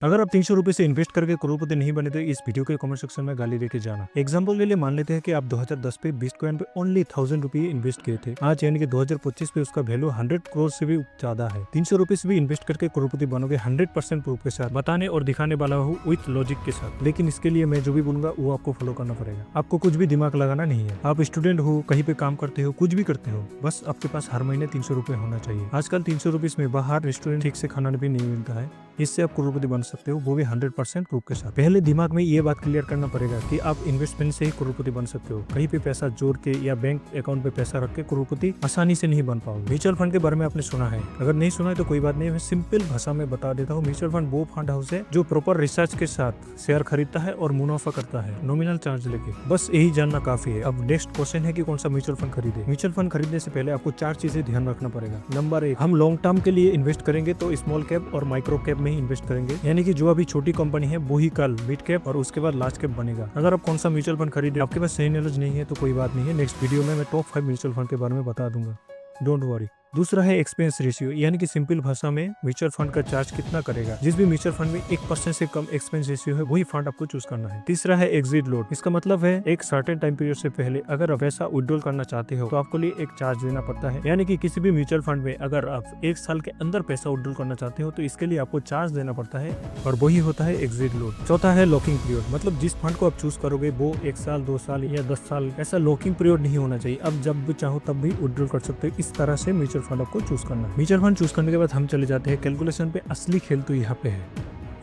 अगर आप 300 रुपए से इन्वेस्ट करके करोड़पति नहीं बने तो इस वीडियो के कमेंट सेक्शन में गाली देके जाना। एग्जांपल के लिए मान लेते हैं कि आप 2010 पे बिटकॉइन पे ओनली 1000 रुपये इन्वेस्ट किए थे। आज यानी कि 2025 पे उसका वैल्यू 100 करोड़ से भी ज्यादा है। 300 रुपए से भी इन्वेस्ट करके करोड़पति बनोगे 100% प्रूफ के साथ, बताने और दिखाने वाला हूँ विथ लॉजिक के साथ। लेकिन इसके लिए मैं जो भी बोलूंगा वो आपको फॉलो करना पड़ेगा। आपको कुछ भी दिमाग लगाना नहीं है। आप स्टूडेंट हो, कहीं पे काम करते हो, कुछ भी करते हो, बस आपके पास हर महीने 300 रुपए होना चाहिए। आजकल 300 रुपीज में बाहर रेस्टोरेंट ठीक से खाना भी नहीं मिलता है। इससे आप करोड़पति बन सकते हो, वो भी 100% प्रूफ के साथ। पहले दिमाग में ये बात क्लियर करना पड़ेगा कि आप इन्वेस्टमेंट से ही करोड़पति बन सकते हो। कहीं पे पैसा जोड़ के या बैंक अकाउंट पे पैसा रख के करोड़पति आसानी से नहीं बन पाओगे। म्यूचुअल फंड के बारे में आपने सुना है, अगर नहीं सुना है तो कोई बात नहीं, मैं सिंपल भाषा में बता देता हूँ। म्यूचुअल फंड वो फंड हाउस है जो प्रॉपर रिसर्च के साथ शेयर खरीदता है और मुनाफा करता है नॉमिनल चार्ज लेके। बस यही जानना काफी है। अब नेक्स्ट क्वेश्चन है कि कौन सा म्यूचुअल फंड खरीदे। म्यूचुअल फंड खरीदने से पहले आपको 4 चीजें ध्यान रखना पड़ेगा। नंबर 1, हम लॉन्ग टर्म के लिए इन्वेस्ट करेंगे तो स्मॉल कैप और माइक्रो कैप में ही इन्वेस्ट करेंगे, यानी कि जो अभी छोटी कंपनी है वो ही कल मिड कैप और उसके बाद लार्ज कैप बनेगा। अगर आप कौन सा म्यूचुअल फंड खरीदे आपके पास सही नॉलेज नहीं है तो कोई बात नहीं है, नेक्स्ट वीडियो में मैं टॉप 5 म्यूचुअल फंड के बारे में बता दूंगा, डोंट वरी। दूसरा है एक्सपेंस रेशियो, यानी कि सिंपल भाषा में म्यूचुअल फंड का चार्ज कितना करेगा। जिस भी म्यूचुअल फंड में 1% से कम एक्सपेंस रेशियो है वही फंड आपको चूज करना है। तीसरा है एग्जिट लोड, इसका मतलब है एक सर्टेन टाइम पीरियड से पहले अगर आप पैसा विड्रॉल करना चाहते हो तो आपको लिए एक चार्ज देना पड़ता है। यानी कि किसी भी म्यूचुअल फंड में अगर आप 1 साल के अंदर पैसा विड्रॉल करना चाहते हो तो इसके लिए आपको चार्ज देना पड़ता है और वही होता है एग्जिट लोड। चौथा है लॉकिंग पीरियड, मतलब जिस फंड को आप चूज करोगे वो 1 साल 2 साल या 10 साल ऐसा लॉकिंग पीरियड नहीं होना चाहिए। अब जब भी चाहो तब भी विड्रॉल कर सकते हो। इस तरह से म्यूचुअल फंड आपको चूज करना। म्यूचुअल फंड चूज करने के बाद हम चले जाते हैं कैलकुलेशन पे। असली खेल तो यहाँ पे है।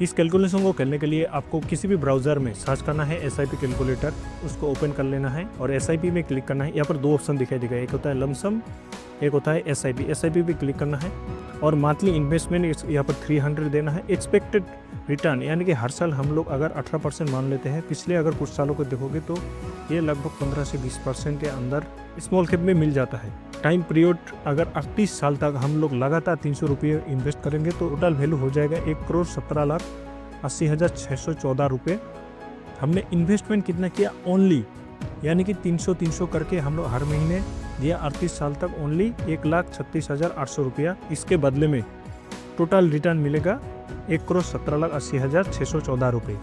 इस कैलकुलेशन को करने के लिए आपको किसी भी ब्राउजर में सर्च करना है SIP कैलकुलेटर, उसको ओपन कर लेना है और SIP में क्लिक करना है। यहाँ पर 2 ऑप्शन दिखाई देगा, एक होता है लमसम, एक होता है SIP पे क्लिक करना है और मंथली इन्वेस्टमेंट यहाँ पर 300 देना है। एक्सपेक्टेड रिटर्न, यानी कि हर साल हम लोग अगर 18% मान लेते हैं, पिछले अगर कुछ सालों को देखोगे तो ये लगभग 15 से 20% के अंदर स्मॉल कैप में मिल जाता है। टाइम पीरियड अगर 38 साल तक हम लोग लगातार 300 रुपये इन्वेस्ट करेंगे तो टोटल वैल्यू हो जाएगा 1,17,80,614 रुपये। हमने इन्वेस्टमेंट कितना किया ओनली, यानी कि 300 करके हम लोग हर महीने दिया 38 साल तक ओनली 1,36,800 रुपया। इसके बदले में टोटल रिटर्न मिलेगा 1,17,80,614 रुपये।